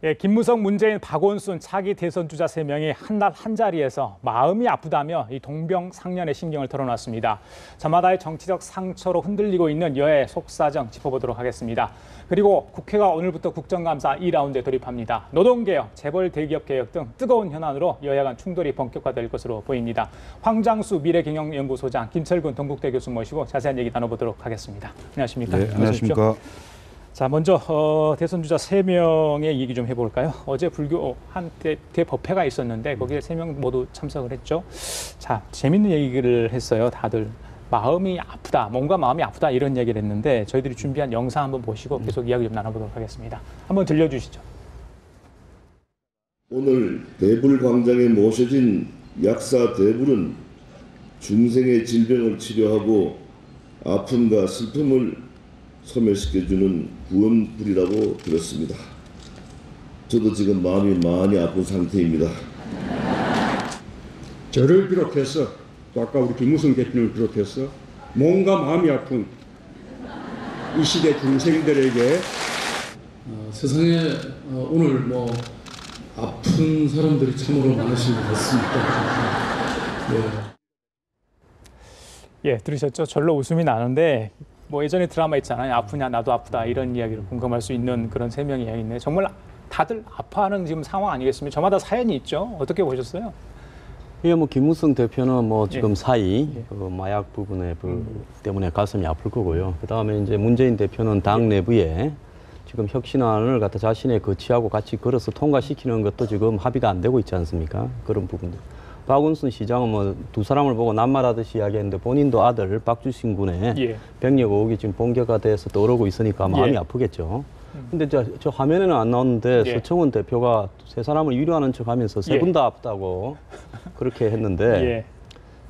예, 김무성, 문재인, 박원순 차기 대선 주자 3명이 한 날 한자리에서 마음이 아프다며 이 동병상련의 심경을 털어놨습니다. 저마다의 정치적 상처로 흔들리고 있는 여야의 속사정 짚어보도록 하겠습니다. 그리고 국회가 오늘부터 국정감사 2라운드에 돌입합니다. 노동개혁, 재벌 대기업 개혁 등 뜨거운 현안으로 여야 간 충돌이 본격화될 것으로 보입니다. 황장수 미래경영연구소장, 김철근 동국대 교수 모시고 자세한 얘기 나눠보도록 하겠습니다. 안녕하십니까? 네, 안녕하십니까? 자, 먼저 대선 주자 3명의 얘기 좀 해볼까요? 어제 불교 한 대법회가 있었는데 거기에 3명 모두 참석을 했죠. 자, 재밌는 얘기를 했어요. 다들 마음이 아프다, 몸과 마음이 아프다 이런 얘기를 했는데 저희들이 준비한 영상 한번 보시고 계속 이야기 좀 나눠보도록 하겠습니다. 한번 들려주시죠. 오늘 대불광장에 모셔진 약사 대불은 중생의 질병을 치료하고 아픔과 슬픔을 소멸시켜주는 구원불이라고 들었습니다. 저도 지금 마음이 많이 아픈 상태입니다. 저를 비롯해서 또 아까 우리 김무성 대표를 비롯해서 몸과 마음이 아픈 이 시대 중생들에게 세상에 오늘 아픈 사람들이 참으로 많으신 것 같습니다. 네. 예, 들으셨죠? 절로 웃음이 나는데 뭐 예전에 드라마 있잖아요. 아프냐 나도 아프다 이런 이야기를 공감할 수 있는 그런 3명의 이야기인데 정말 다들 아파하는 지금 상황 아니겠습니까? 저마다 사연이 있죠. 어떻게 보셨어요? 예, 김무성 대표는 지금 예. 사이 그 마약 부분에 때문에 가슴이 아플 거고요. 그다음에 이제 문재인 대표는 당 내부에 지금 혁신안을 갖다 자신의 거치하고 같이 걸어서 통과시키는 것도 지금 합의가 안 되고 있지 않습니까? 그런 부분들. 박원순 시장은 두 사람을 보고 낱말하듯이 이야기했는데 본인도 아들 박주신 군의 예. 병력 의혹이 지금 본격화돼서 떠오르고 있으니까 마음이 예. 아프겠죠. 근데 저 화면에는 안 나오는데 예. 서청원 대표가 세 사람을 위로하는 척하면서 세 분 다 아프다고 그렇게 했는데 예.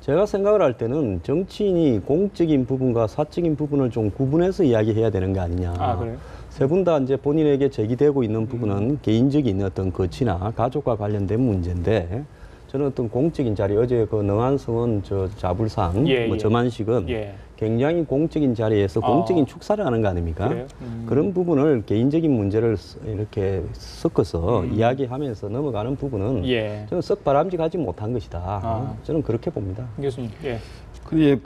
제가 생각을 할 때는 정치인이 공적인 부분과 사적인 부분을 좀 구분해서 이야기해야 되는 게 아니냐. 아, 그래요? 세 분 다 이제 본인에게 제기되고 있는 부분은 개인적인 어떤 거치나 가족과 관련된 문제인데 저는 어떤 공적인 자리, 어제 그 능한성은 자불상, 예, 예. 저만식은 예. 굉장히 공적인 자리에서 공적인 축사를 하는 거 아닙니까? 그래요? 그런 부분을 개인적인 문제를 이렇게 섞어서 이야기하면서 넘어가는 부분은 예. 저는 썩 바람직하지 못한 것이다. 아. 저는 그렇게 봅니다. 교수님. 예. 근데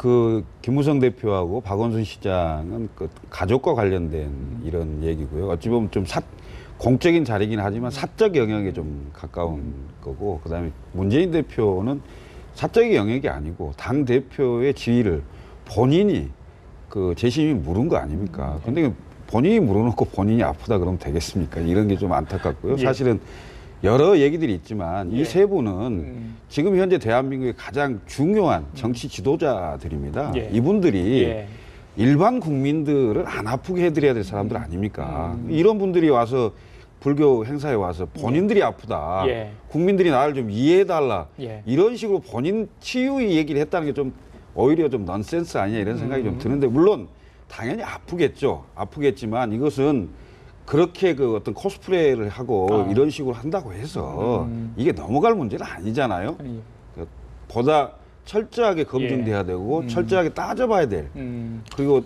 김무성 대표하고 박원순 시장은 그 가족과 관련된 이런 얘기고요. 어찌 보면 좀 공적인 자리긴 하지만 사적 영역에 좀 가까운 거고, 그다음에 문재인 대표는 사적 영역이 아니고 당 대표의 지위를 본인이 재심이 물은 거 아닙니까? 근데 본인이 물어놓고 본인이 아프다 그러면 되겠습니까? 이런 게 좀 안타깝고요. 예. 사실은 여러 얘기들이 있지만 예. 이 세 분은 지금 현재 대한민국의 가장 중요한 정치 지도자들입니다. 예. 이분들이 예. 일반 국민들을 안 아프게 해드려야 될 사람들 아닙니까? 이런 분들이 와서 불교 행사에 와서 본인들이 아프다. 예. 국민들이 나를 좀 이해해달라. 예. 이런 식으로 본인 치유의 얘기를 했다는 게 좀 오히려 좀 넌센스 아니냐 이런 생각이 좀 드는데, 물론 당연히 아프겠죠. 아프겠지만 이것은 그렇게 어떤 코스프레를 하고 이런 식으로 한다고 해서 이게 넘어갈 문제는 아니잖아요. 보다 철저하게 검증돼야 되고 철저하게 따져봐야 될, 그리고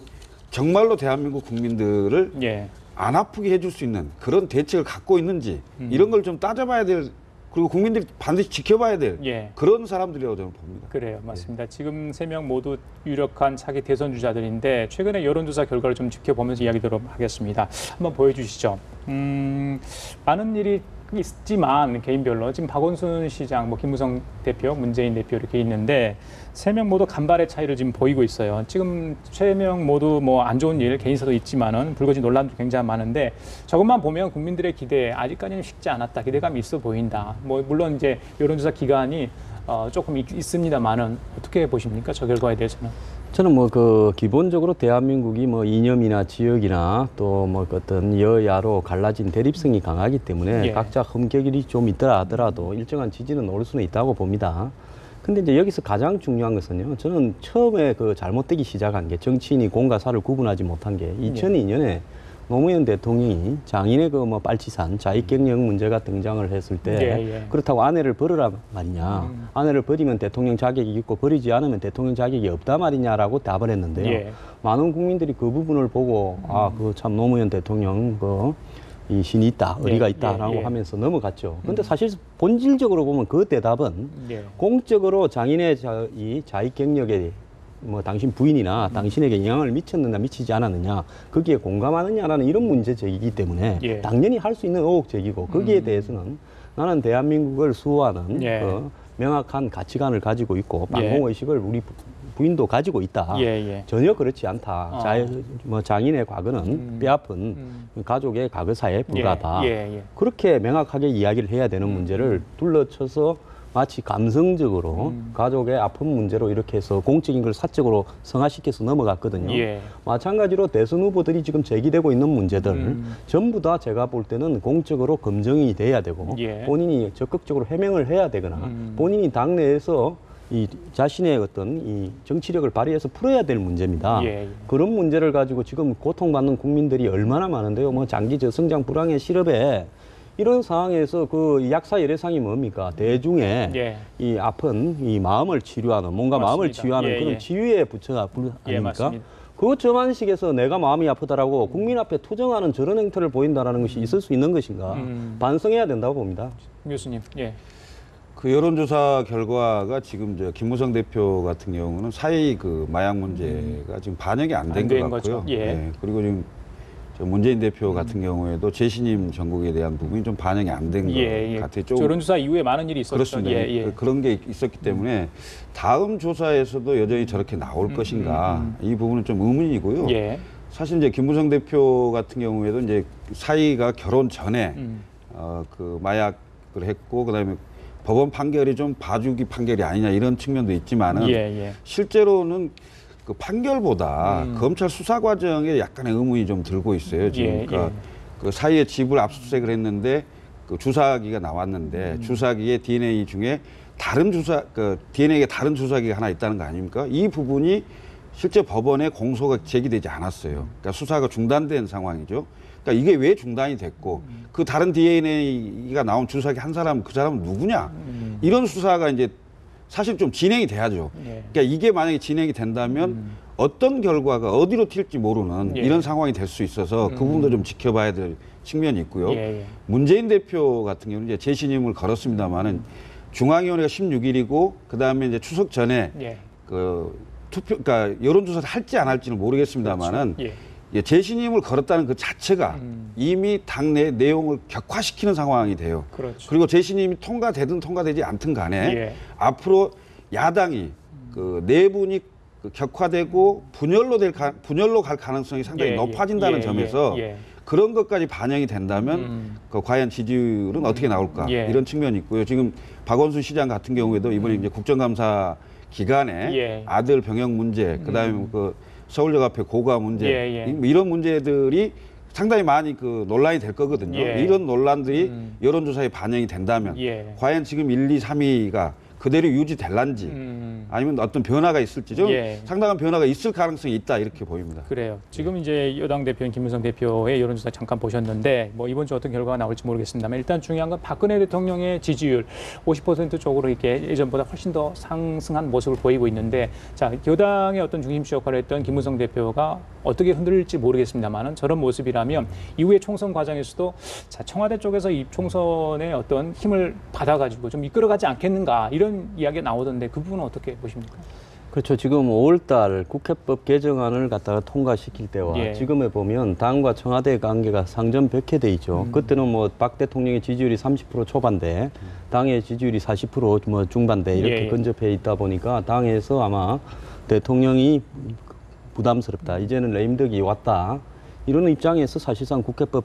정말로 대한민국 국민들을 예. 안 아프게 해줄 수 있는 그런 대책을 갖고 있는지 이런 걸 좀 따져봐야 될, 그리고 국민들이 반드시 지켜봐야 될 예. 그런 사람들이라고 저는 봅니다. 그래요. 맞습니다. 지금 3명 모두 유력한 차기 대선 주자들인데 최근에 여론조사 결과를 좀 지켜보면서 이야기 들어보겠습니다. 한번 보여주시죠. 많은 일이 있지만 개인별로 지금 박원순 시장, 김무성 대표, 문재인 대표 이렇게 있는데 3명 모두 간발의 차이를 지금 보이고 있어요. 지금 3명 모두 안 좋은 일, 개인사도 있지만은 불거진 논란도 굉장히 많은데 저것만 보면 국민들의 기대 아직까지는 식지 않았다, 기대감이 있어 보인다. 물론 이제 여론조사 기간이 조금 있습니다만은 어떻게 보십니까? 저 결과에 대해서는? 저는 기본적으로 대한민국이 이념이나 지역이나 또 어떤 여야로 갈라진 대립성이 강하기 때문에 예. 각자 흠결이 좀 있더라 하더라도 일정한 지지는 올 수는 있다고 봅니다. 근데 이제 여기서 가장 중요한 것은요, 저는 처음에 잘못되기 시작한 게 정치인이 공과 사를 구분하지 못한 게 2002년에 노무현 대통령이 장인의 빨치산 자익경영 문제가 등장을 했을 때 예. 그렇다고 아내를 버리라 말이냐, 아내를 버리면 대통령 자격이 있고 버리지 않으면 대통령 자격이 없다 말이냐라고 답을 했는데요. 예. 많은 국민들이 그 부분을 보고 참 노무현 대통령 이 신이 있다, 의리가 예, 있다라고 예, 예. 하면서 넘어갔죠. 근데 사실 본질적으로 보면 그 대답은 예. 공적으로 장인의 이 자익 경력에 뭐 당신 부인이나 당신에게 영향을 미쳤느냐 미치지 않았느냐 거기에 공감하느냐라는 이런 문제 제기이기 때문에 예. 당연히 할 수 있는 의혹 제기고 거기에 대해서는 나는 대한민국을 수호하는 예. 그 명확한 가치관을 가지고 있고 예. 방공의식을 우리 부인도 가지고 있다. 예, 예. 전혀 그렇지 않다. 뭐 장인의 과거는 뼈아픈 가족의 과거사에 불과하다. 예, 예, 예. 그렇게 명확하게 이야기를 해야 되는 문제를 둘러쳐서 마치 감성적으로 가족의 아픈 문제로 이렇게 해서 공적인 걸 사적으로 성화시켜서 넘어갔거든요. 예. 마찬가지로 대선 후보들이 지금 제기되고 있는 문제들 전부 다 제가 볼 때는 공적으로 검증이 돼야 되고 예. 본인이 적극적으로 해명을 해야 되거나 본인이 당내에서 이 자신의 어떤 이 정치력을 발휘해서 풀어야 될 문제입니다. 예, 예. 그런 문제를 가지고 지금 고통받는 국민들이 얼마나 많은데요. 뭐 장기 저성장 불황의 실업에 이런 상황에서 그 약사 열애상이 뭡니까? 대중의 예. 이 아픈 이 마음을 치료하는 뭔가 마음을 맞습니다. 치유하는 예, 그런 예. 치유의 부처가 예, 아닙니까? 맞습니다. 그 저만식에서 내가 마음이 아프다라고 국민 앞에 투정하는 저런 행태를 보인다라는 것이 있을 수 있는 것인가? 반성해야 된다고 봅니다. 교수님. 예. 그 여론조사 결과가 지금 저 김무성 대표 같은 경우는 사회 그 마약 문제가 지금 반영이 안 된 된 것 거죠. 같고요. 예. 그리고 지금 저 문재인 대표 같은 경우에도 재신임 전국에 대한 부분이 좀 반영이 안 된 것 예, 예. 같아요. 조금 여론조사 이후에 많은 일이 있었죠. 그렇습니다. 예, 예. 그런 게 있었기 때문에 다음 조사에서도 여전히 저렇게 나올 것인가 이 부분은 좀 의문이고요. 예. 사실 이제 김무성 대표 같은 경우에도 이제 사이가 결혼 전에 그 마약을 했고 그다음에 법원 판결이 좀 봐주기 판결이 아니냐 이런 측면도 있지만은 예, 예. 실제로는 그 판결보다 검찰 수사 과정에 약간의 의문이 좀 들고 있어요. 지금 예, 그러니까 예. 그 사이에 집을 압수수색을 했는데 그 주사기가 나왔는데 주사기에 DNA 중에 다른 그 DNA에 다른 주사기가 하나 있다는 거 아닙니까? 이 부분이 실제 법원에 공소가 제기되지 않았어요. 그러니까 수사가 중단된 상황이죠. 그러니까 이게 왜 중단이 됐고 그 다른 DNA가 나온 주사기 한 사람 그 사람은 누구냐? 이런 수사가 이제 사실 좀 진행이 돼야죠. 예. 그러니까 이게 만약에 진행이 된다면 어떤 결과가 어디로 튈지 모르는 예. 이런 상황이 될 수 있어서 그 부분도 좀 지켜봐야 될 측면이 있고요. 예, 예. 문재인 대표 같은 경우는 이제 재신임을 걸었습니다만은 중앙위원회가 16일이고 그 다음에 이제 추석 전에 예. 그 투표, 그러니까 여론조사를 할지 안 할지는 모르겠습니다만은 예. 예, 재신임을 걸었다는 그 자체가 이미 당내 내용을 격화시키는 상황이 돼요. 그렇죠. 그리고 재신임이 통과되든 통과되지 않든 간에 예. 앞으로 야당이 그 내분이 그 격화되고 분열로 갈 가능성이 상당히 예, 높아진다는 예, 점에서 예, 예. 그런 것까지 반영이 된다면 그 과연 지지율은 어떻게 나올까 예. 이런 측면이 있고요. 지금 박원순 시장 같은 경우에도 이번에 이제 국정감사 기간에 예. 아들 병역 문제, 그다음에 그 서울역 앞에 고가 문제 예, 예. 이런 문제들이 상당히 많이 그 논란이 될 거거든요. 예. 이런 논란들이 여론조사에 반영이 된다면 예. 과연 지금 1, 2, 3위가 그대로 유지될란지 아니면 어떤 변화가 있을지 좀 예. 상당한 변화가 있을 가능성이 있다 이렇게 보입니다. 그래요. 지금 이제 여당 대표인 김무성 대표의 여론조사 잠깐 보셨는데 뭐 이번 주 어떤 결과가 나올지 모르겠습니다만 일단 중요한 건 박근혜 대통령의 지지율 50% 쪽으로 이렇게 예전보다 훨씬 더 상승한 모습을 보이고 있는데 자 여당의 어떤 중심지 역할을 했던 김무성 대표가 어떻게 흔들릴지 모르겠습니다만은 저런 모습이라면 이후에 총선 과정에서도 자 청와대 쪽에서 이 총선의 어떤 힘을 받아가지고 좀 이끌어가지 않겠는가 이런 이야기가 나오던데 그 부분은 어떻게 보십니까? 그렇죠. 지금 5월달 국회법 개정안을 갖다가 통과시킬 때와 예. 지금에 보면 당과 청와대의 관계가 상전벽해돼 있죠. 그때는 뭐 박 대통령의 지지율이 30% 초반대, 당의 지지율이 40% 중반대 이렇게 예. 근접해 있다 보니까 당에서 아마 대통령이 부담스럽다. 이제는 레임덕이 왔다. 이런 입장에서 사실상 국회법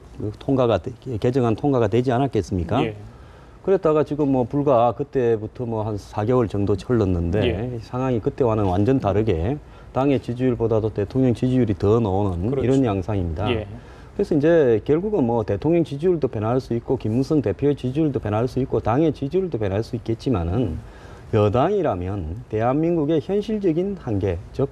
개정안 통과가 되지 않았겠습니까? 예. 그랬다가 지금 뭐 불과 그때부터 뭐 한 4개월 정도 흘렀는데 예. 상황이 그때와는 완전 다르게 당의 지지율보다도 대통령 지지율이 더 나오는 그렇죠. 이런 양상입니다. 예. 그래서 이제 결국은 뭐 대통령 지지율도 변할 수 있고 김무성 대표의 지지율도 변할 수 있고 당의 지지율도 변할 수 있겠지만은 여당이라면 대한민국의 현실적인 한계, 즉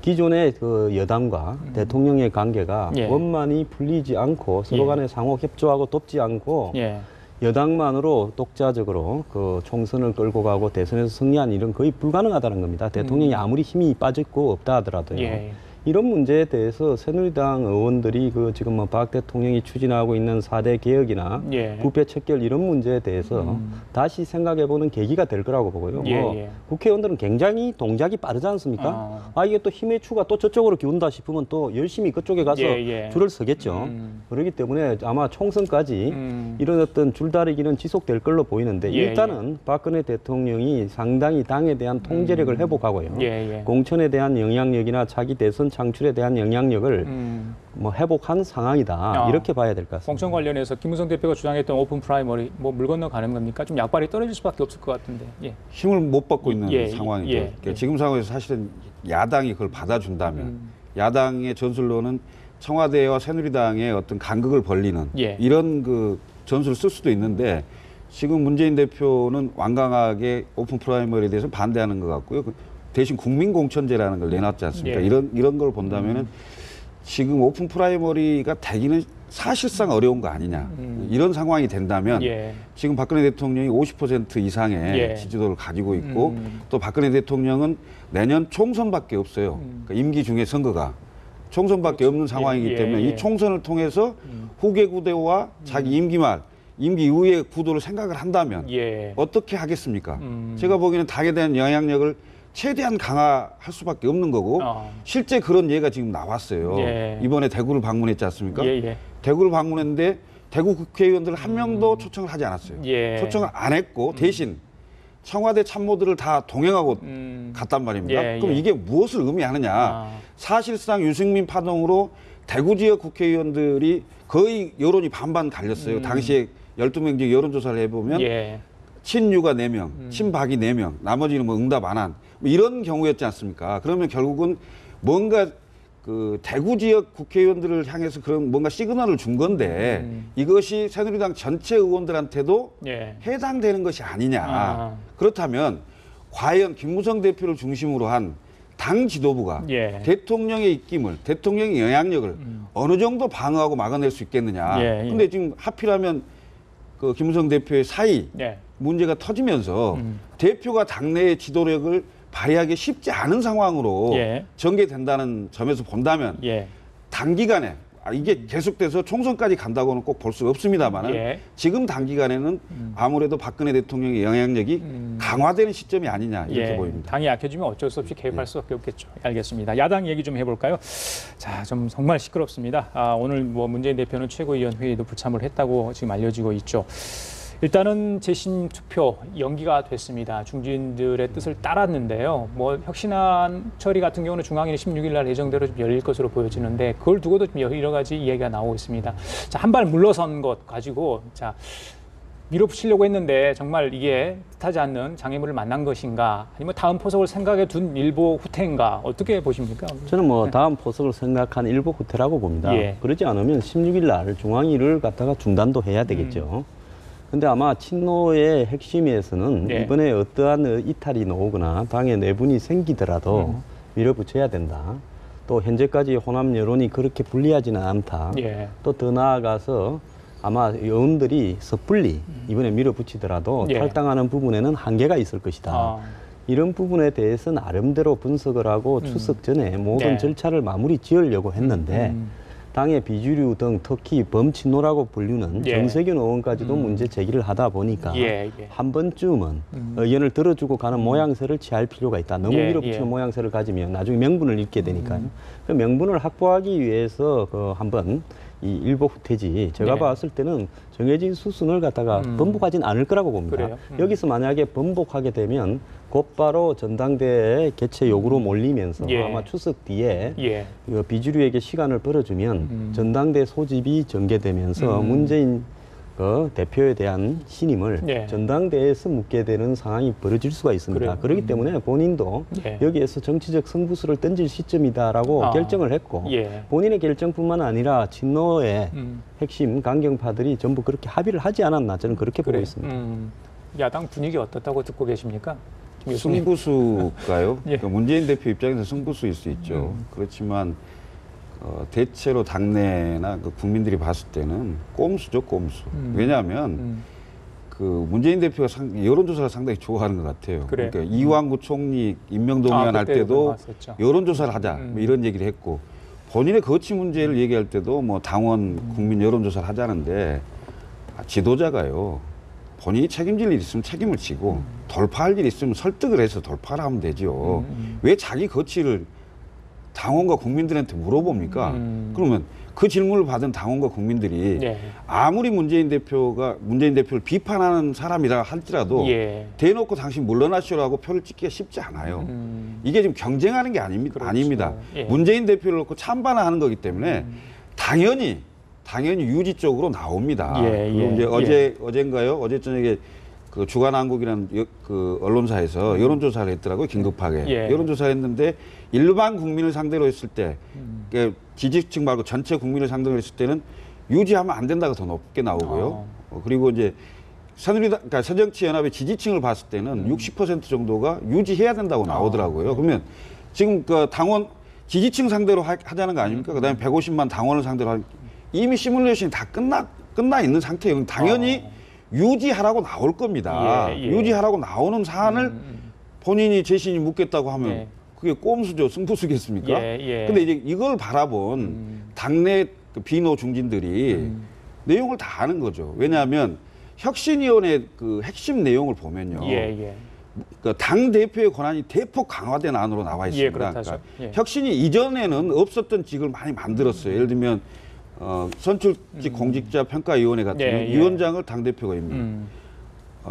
기존의 그 여당과 대통령의 관계가 예. 원만히 풀리지 않고 서로 예. 간에 상호 협조하고 돕지 않고 예. 여당만으로 독자적으로 그 총선을 끌고 가고 대선에서 승리한 일은 거의 불가능하다는 겁니다. 대통령이 아무리 힘이 빠졌고 없다 하더라도요. 예. 이런 문제에 대해서 새누리당 의원들이 그 지금 뭐 박 대통령이 추진하고 있는 4대 개혁이나 예. 부패 척결 이런 문제에 대해서 다시 생각해보는 계기가 될 거라고 보고요. 예, 뭐 예. 국회의원들은 굉장히 동작이 빠르지 않습니까? 이게 또 힘의 추가 또 저쪽으로 기운다 싶으면 또 열심히 그쪽에 가서 예, 예. 줄을 서겠죠. 그렇기 때문에 아마 총선까지 이런 어떤 줄다리기는 지속될 걸로 보이는데 예, 일단은 박근혜 대통령이 상당히 당에 대한 통제력을 회복하고요. 예, 예. 공천에 대한 영향력이나 자기 대선 창출에 대한 영향력을 뭐 회복한 상황이다. 이렇게 봐야 될 것 같습니다. 공천 관련해서 김무성 대표가 주장했던 오픈 프라이머리 뭐 물 건너 가는 겁니까? 좀 약발이 떨어질 수밖에 없을 것 같은데. 예. 힘을 못 받고 있는 예, 상황이죠. 예, 그러니까 예. 지금 상황에서 사실은 야당이 그걸 받아준다면 야당의 전술로는 청와대와 새누리당의 어떤 간극을 벌리는 예. 이런 그 전술을 쓸 수도 있는데 지금 문재인 대표는 완강하게 오픈 프라이머리에 대해서 반대하는 것 같고요. 대신 국민공천제라는 걸 내놨지 않습니까? 예. 이런 걸 본다면은 지금 오픈 프라이머리가 되기는 사실상 어려운 거 아니냐. 이런 상황이 된다면 예. 지금 박근혜 대통령이 50% 이상의 예. 지지도를 가지고 있고 또 박근혜 대통령은 내년 총선밖에 없어요. 그러니까 임기 중에 선거가 총선밖에 없는 상황이기 예, 때문에 예. 이 총선을 통해서 후계 구도와 자기 임기 말, 임기 이후의 구도를 생각을 한다면 예. 어떻게 하겠습니까? 제가 보기에는 당에 대한 영향력을 최대한 강화할 수밖에 없는 거고 실제 그런 예가 지금 나왔어요. 예. 이번에 대구를 방문했지 않습니까? 예, 예. 대구를 방문했는데 대구 국회의원들 한 명도 초청을 하지 않았어요. 예. 초청을 안 했고 대신 청와대 참모들을 다 동행하고 갔단 말입니다. 예, 그럼 예. 이게 무엇을 의미하느냐. 사실상 유승민 파동으로 대구 지역 국회의원들이 거의 여론이 반반 갈렸어요. 당시에 12명 지역 여론조사를 해보면 예. 친유가 4명, 친박이 4명, 나머지는 뭐 응답 안 한, 뭐 이런 경우였지 않습니까? 그러면 결국은 뭔가 그 대구 지역 국회의원들을 향해서 그런 뭔가 시그널을 준 건데 이것이 새누리당 전체 의원들한테도 예. 해당되는 것이 아니냐. 그렇다면 과연 김무성 대표를 중심으로 한 당 지도부가 예. 대통령의 입김을, 대통령의 영향력을 어느 정도 방어하고 막아낼 수 있겠느냐. 예, 예. 근데 지금 하필하면 그 김무성 대표의 사이 예. 문제가 터지면서 대표가 당내의 지도력을 발휘하기 쉽지 않은 상황으로 예. 전개된다는 점에서 본다면 예. 단기간에 이게 계속돼서 총선까지 간다고는 꼭 볼 수 없습니다만 예. 지금 단기간에는 아무래도 박근혜 대통령의 영향력이 강화되는 시점이 아니냐 이렇게 예, 보입니다. 당이 약해지면 어쩔 수 없이 개입할 수밖에 없겠죠. 알겠습니다. 야당 얘기 좀 해볼까요? 자, 좀 정말 시끄럽습니다. 오늘 뭐 문재인 대표는 최고위원 회의도 불참을 했다고 지금 알려지고 있죠. 일단은 재심 투표 연기가 됐습니다. 중진들의 뜻을 따랐는데요. 뭐 혁신안 처리 같은 경우는 중앙일이 16일 날 예정대로 좀 열릴 것으로 보여지는데 그걸 두고도 좀 여러 가지 이야기가 나오고 있습니다. 자, 한 발 물러선 것 가지고 자. 밀어붙이려고 했는데 정말 이게 뜻하지 않는 장애물을 만난 것인가 아니면 다음 포석을 생각해 둔 일보 후퇴인가 어떻게 보십니까? 저는 뭐 다음 포석을 생각한 일보 후퇴라고 봅니다. 예. 그러지 않으면 16일 날 중앙일을 갖다가 중단도 해야 되겠죠. 근데 아마 친노의 핵심에서는 예. 이번에 어떠한 이탈이 나오거나 당의 내분이 생기더라도 밀어붙여야 된다. 또 현재까지 호남 여론이 그렇게 불리하지는 않다. 예. 또 더 나아가서 아마 의원들이 섣불리 이번에 밀어붙이더라도 예. 탈당하는 부분에는 한계가 있을 것이다. 이런 부분에 대해서 나름대로 분석을 하고 추석 전에 모든 네. 절차를 마무리 지으려고 했는데 당의 비주류 등 특히 범친노라고 불리는 예. 정세균 의원까지도 문제 제기를 하다 보니까 예, 예. 한 번쯤은 의견을 들어주고 가는 모양새를 취할 필요가 있다. 너무 예, 밀어붙이는 예. 모양새를 가지면 나중에 명분을 잃게 되니까요. 그 명분을 확보하기 위해서 한번 이 일보 후퇴지 제가 네. 봤을 때는 정해진 수순을 갖다가 번복하진 않을 거라고 봅니다. 그래요? 여기서 만약에 번복하게 되면 곧바로 전당대회 개최 요구로 몰리면서 예. 아마 추석 뒤에 예. 그 비주류에게 시간을 벌어주면 전당대 소집이 전개되면서 문재인 그 대표에 대한 신임을 예. 전당대회에서 묻게 되는 상황이 벌어질 수가 있습니다. 그래요? 그렇기 때문에 본인도 예. 여기에서 정치적 승부수를 던질 시점이다라고 결정을 했고 예. 본인의 결정뿐만 아니라 친노의 핵심 강경파들이 전부 그렇게 합의를 하지 않았나 저는 그렇게 보고 있습니다. 야당 분위기 어떻다고 듣고 계십니까? 김 교수님. 승부수가요? 예. 그러니까 문재인 대표 입장에서 승부수일 수 있죠. 그렇지만 대체로 당내나 그 국민들이 봤을 때는 꼼수죠, 꼼수. 왜냐하면 그 문재인 대표가 여론조사를 상당히 좋아하는 것 같아요. 그래. 그러니까 이완구 총리 임명동의안 할 그때도 때도 나왔었죠. 여론조사를 하자 뭐 이런 얘기를 했고 본인의 거취 문제를 얘기할 때도 뭐 당원 국민 여론조사를 하자는데 지도자가요. 본인이 책임질 일 있으면 책임을 지고 돌파할 일 있으면 설득을 해서 돌파를 하면 되죠. 왜 자기 거취를 당원과 국민들한테 물어봅니까? 그러면 그 질문을 받은 당원과 국민들이 예. 아무리 문재인 대표를 비판하는 사람이라 할지라도 예. 대놓고 당신 물러나시라고 표를 찍기가 쉽지 않아요. 이게 지금 경쟁하는 게 아닙니다. 그렇죠. 아닙니다. 예. 문재인 대표를 놓고 찬반을 하는 거기 때문에 당연히 유지 쪽으로 나옵니다. 예, 그리고 예, 이제 어젠가요? 어제 저녁에 그 주간한국이라는 그 언론사에서 여론조사를 했더라고요. 긴급하게. 예. 여론조사를 했는데 일반 국민을 상대로 했을 때 그러니까 지지층 말고 전체 국민을 상대로 했을 때는 유지하면 안 된다가 더 높게 나오고요. 그리고 이제 그러니까 새정치연합의 지지층을 봤을 때는 60% 정도가 유지해야 된다고 나오더라고요. 그러면 지금 그 당원 지지층 상대로 하자는 거 아닙니까? 그다음에 150만 당원을 상대로 이미 시뮬레이션이 다 끝나 있는 상태예요. 당연히 유지하라고 나올 겁니다. 예, 예. 유지하라고 나오는 사안을 본인이 재신이 묻겠다고 하면 예. 그게 꼼수죠. 승부수겠습니까? 예, 예. 근데 이제 이걸 바라본 당내 그 비노 중진들이 내용을 다 아는 거죠. 왜냐하면 혁신위원회 그 핵심 내용을 보면요. 예, 예. 그 당 대표의 권한이 대폭 강화된 안으로 나와 있습니다. 예, 그렇다죠. 예. 혁신이 이전에는 없었던 직을 많이 만들었어요. 예를 들면 선출직 공직자 평가위원회 같은 예, 경우 예. 위원장을 당 대표가 임명.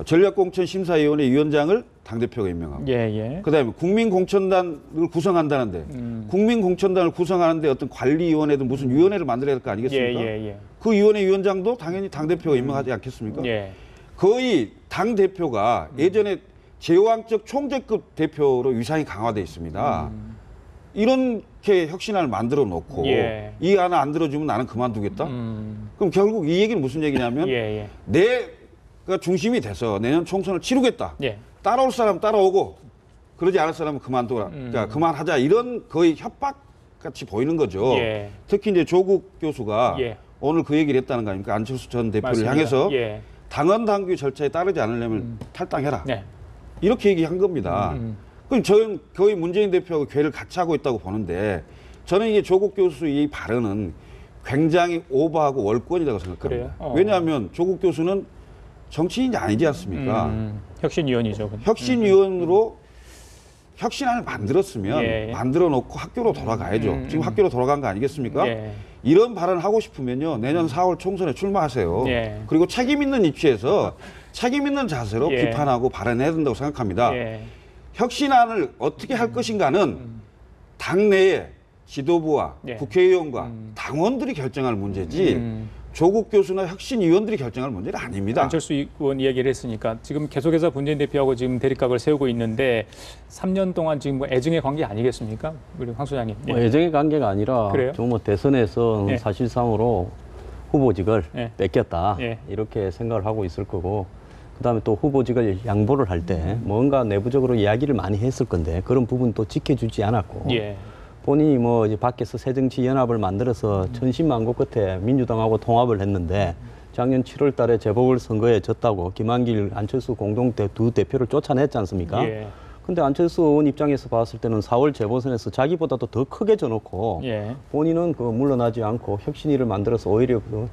전략공천심사위원회 위원장을 당 대표가 임명하고. 예, 예. 그다음에 국민공천단을 구성한다는데 국민공천단을 구성하는데 어떤 관리위원회든 무슨 위원회를 만들어야 될 거 아니겠습니까? 예, 예, 예. 그 위원회 위원장도 당연히 당 대표가 임명하지 않겠습니까? 예. 거의 당 대표가 예전에 제왕적 총재급 대표로 위상이 강화돼 있습니다. 이렇게 혁신안을 만들어 놓고 예. 이 안을 안 들어주면 나는 그만두겠다? 그럼 결국 이 얘기는 무슨 얘기냐면 예, 예. 내가 중심이 돼서 내년 총선을 치르겠다. 예. 따라올 사람 따라오고 그러지 않을 사람은 그만둬라. 그러니까 그만하자. 이런 거의 협박같이 보이는 거죠. 예. 특히 이제 조국 교수가 예. 오늘 그 얘기를 했다는 거 아닙니까? 안철수 전 대표를 맞습니다. 향해서 예. 당헌 당규 절차에 따르지 않으려면 탈당해라. 네. 이렇게 얘기한 겁니다. 그럼 저는 거의 문재인 대표하고 괴를 같이 하고 있다고 보는데 저는 이게 조국 교수 이 발언은 굉장히 오버하고 월권이라고 생각합니다. 그래요? 왜냐하면 조국 교수는 정치인이 아니지 않습니까? 혁신위원이죠. 혁신위원으로 혁신안을 만들었으면 예. 만들어 놓고 학교로 돌아가야죠. 지금 학교로 돌아간 거 아니겠습니까? 예. 이런 발언을 하고 싶으면요. 내년 4월 총선에 출마하세요. 예. 그리고 책임 있는 입지에서 책임 있는 자세로 예. 비판하고 발언해야 된다고 생각합니다. 예. 혁신안을 어떻게 할 것인가는 당내의 지도부와 예. 국회의원과 당원들이 결정할 문제지 조국 교수나 혁신위원들이 결정할 문제는 아닙니다. 안철수 의원 이야기를 했으니까 지금 계속해서 문재인 대표하고 지금 대립각을 세우고 있는데 3년 동안 지금 뭐 애증의 관계 아니겠습니까? 우리 황 소장님. 뭐 애정의 관계가 아니라 그래요? 좀 뭐 대선에서 예. 사실상으로 후보직을 예. 뺏겼다 예. 이렇게 생각을 하고 있을 거고 그다음에 또 후보직을 양보를 할 때 뭔가 내부적으로 이야기를 많이 했을 건데 그런 부분도 지켜주지 않았고 예. 본인이 뭐 이제 밖에서 새정치연합을 만들어서 천신만고 끝에 민주당하고 통합을 했는데 작년 7월 달에 재보궐선거에 졌다고 김한길, 안철수 공동대 두 대표를 쫓아냈지 않습니까? 예. 근데 안철수 의원 입장에서 봤을 때는 4월 재보선에서 자기보다도 더 크게 져놓고 예. 본인은 그 물러나지 않고 혁신위를 만들어서 오히려 그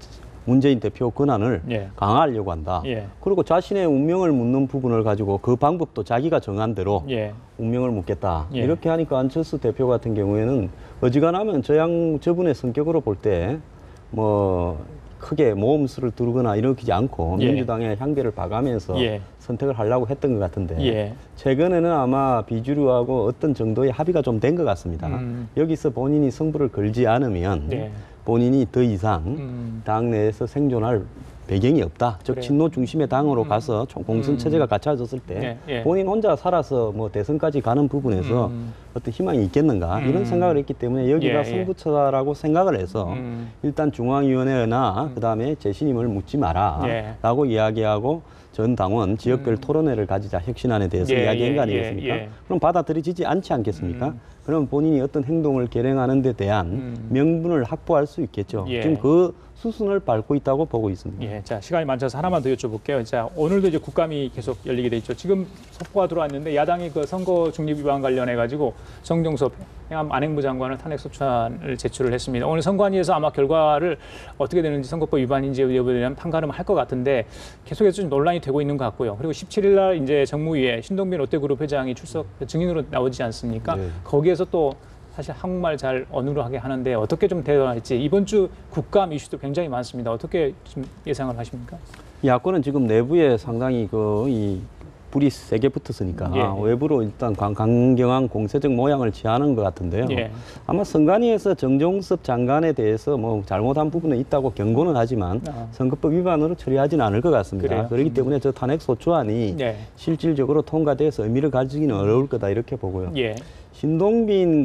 문재인 대표 권한을 예. 강화하려고 한다. 예. 그리고 자신의 운명을 묻는 부분을 가지고 그 방법도 자기가 정한 대로 예. 운명을 묻겠다. 예. 이렇게 하니까 안철수 대표 같은 경우에는 어지간하면 저분의 성격으로 볼 때 뭐 크게 모험수를 두르거나 이러지 않고 예. 민주당의 향배를 봐가면서 예. 선택을 하려고 했던 것 같은데 예. 최근에는 아마 비주류하고 어떤 정도의 합의가 좀 된 것 같습니다. 여기서 본인이 승부를 걸지 않으면 네. 본인이 더 이상 당내에서 생존할 배경이 없다. 즉 그래요. 친노 중심의 당으로 가서 공천 체제가 갖춰졌을 때 예, 예. 본인 혼자 살아서 뭐 대선까지 가는 부분에서 어떤 희망이 있겠는가 이런 생각을 했기 때문에 여기가 예, 예. 승부처다라고 생각을 해서 일단 중앙위원회나 그다음에 재신임을 묻지 예. 마라라고 이야기하고 전 당원 지역별 토론회를 가지자 혁신안에 대해서 예, 이야기한 예, 거 아니겠습니까? 예, 예. 그럼 받아들여지지 않지 않겠습니까? 그럼 본인이 어떤 행동을 결행하는 데 대한 명분을 확보할 수 있겠죠. 예. 지금 그 수순을 밟고 있다고 보고 있습니다. 예, 자 시간이 많아서 하나만 더 여쭤볼게요. 자 오늘도 이제 국감이 계속 열리게 돼 있죠. 지금 속보가 들어왔는데 야당이 그 선거 중립 위반 관련해 가지고 정종섭 행안 안행부 장관을 탄핵 소추안을 제출을 했습니다. 오늘 선관위에서 아마 결과를 어떻게 되는지 선거법 위반인지 여부에 대한 판가름을 할 것 같은데 계속해서 좀 논란이 되고 있는 것 같고요. 그리고 17일 날 이제 정무위에 신동빈 롯데그룹 회장이 출석 증인으로 나오지 않습니까? 네. 거기에서 또 사실 한국말 잘 어눌하게 하는데 어떻게 좀 대응할지 이번 주 국감 이슈도 굉장히 많습니다. 어떻게 좀 예상을 하십니까? 야권은 지금 내부에 상당히 이 불이 세게 붙었으니까 예. 외부로 일단 강경한 공세적 모양을 취하는 것 같은데요. 예. 아마 선관위에서 정종섭 장관에 대해서 뭐 잘못한 부분은 있다고 경고는 하지만 선거법 위반으로 처리하지는 않을 것 같습니다. 그래요? 그렇기 때문에 저 탄핵 소추안이 예. 실질적으로 통과돼서 의미를 가지기는 어려울 거다 이렇게 보고요. 예. 신동빈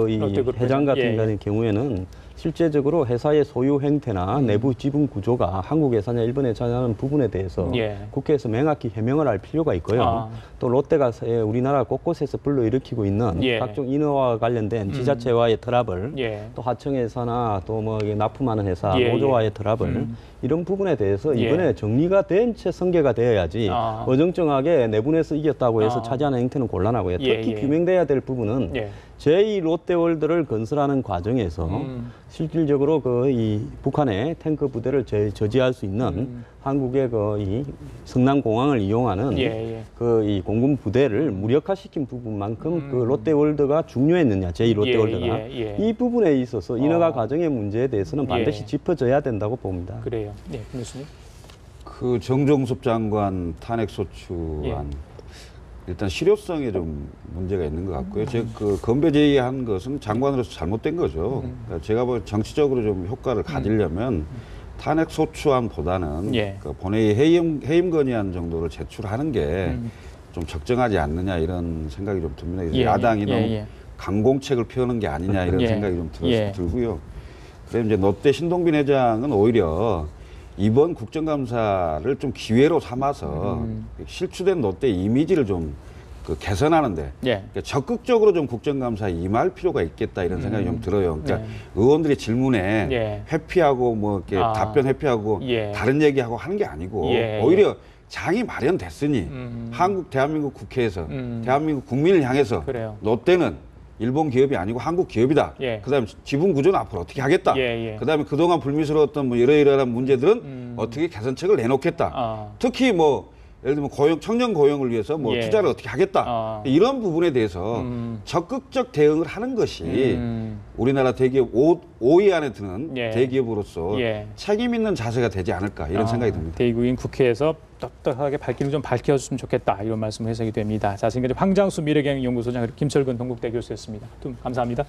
이 롯데그룹 회장 같은 예. 경우에는 실제적으로 회사의 소유 행태나 내부 지분 구조가 한국 예산이나 일본 예산이라는 부분에 대해서 예. 국회에서 명확히 해명을 할 필요가 있고요. 아. 또 롯데가 우리나라 곳곳에서 불러일으키고 있는 예. 각종 인허와 관련된 지자체와의 트러블, 예. 또 하청회사나 또 뭐 납품하는 회사, 예, 노조와의 트러블 이런 부분에 대해서 예. 이번에 정리가 된 채 성계가 되어야지 아. 어정쩡하게 내분에서 이겼다고 해서 아. 차지하는 행태는 곤란하고요. 예, 특히 예. 규명돼야 될 부분은 예. 제2 롯데월드를 건설하는 과정에서 실질적으로 이 북한의 탱크 부대를 저지할 수 있는 한국의 이 성남공항을 이용하는 예. 이 공군 부대를 무력화시킨 부분만큼 그 롯데월드가 중요했느냐, 제2 롯데월드가 예. 이 부분에 있어서 인허가 과정의 문제에 대해서는 반드시 예. 짚어져야 된다고 봅니다. 그래요. 네, 교수님. 그 정종섭 장관 탄핵 소추안 예. 일단 실효성에 좀 문제가 있는 것 같고요. 제가 그 건배 제의한 것은 장관으로서 잘못된 거죠. 그러니까 제가 뭐 정치적으로 좀 효과를 가지려면 탄핵 소추안보다는 예. 그 본회의 해임 건의안 정도를 제출하는 게 좀 적정하지 않느냐 이런 생각이 좀 듭니다. 그래서 예, 야당이 예, 너무 예. 강공책을 펴는 게 아니냐 이런 예. 생각이 좀 예. 들고요. 그래서 이제 롯데 신동빈 회장은 오히려 이번 국정감사를 좀 기회로 삼아서 실추된 롯데 이미지를 좀 개선하는데 예. 그러니까 적극적으로 좀 국정감사에 임할 필요가 있겠다 이런 생각이 좀 들어요. 그러니까 네. 의원들의 질문에 예. 회피하고 뭐 이렇게 답변 회피하고 예. 다른 얘기하고 하는 게 아니고 예. 오히려 장이 마련됐으니 대한민국 국회에서 대한민국 국민을 향해서 그래요. 롯데는 일본 기업이 아니고 한국 기업이다. 예. 그다음에 지분 구조는 앞으로 어떻게 하겠다. 예. 그다음에 그동안 불미스러웠던 뭐 이러이러한 문제들은 어떻게 개선책을 내놓겠다. 아. 특히 뭐 예를 들면 청년 고용을 위해서 뭐 예. 투자를 어떻게 하겠다. 이런 부분에 대해서 적극적 대응을 하는 것이 우리나라 대기업 5위 안에 드는 예. 대기업으로서 예. 책임 있는 자세가 되지 않을까 이런 생각이 듭니다. 대국인 국회에서 떳떳하게 발길을 좀 밝혀줬으면 좋겠다 이런 말씀을 해석이 됩니다. 자, 지금까지 황장수 미래경영연구소장 그리고 김철근 동국대 교수였습니다. 두 분 감사합니다.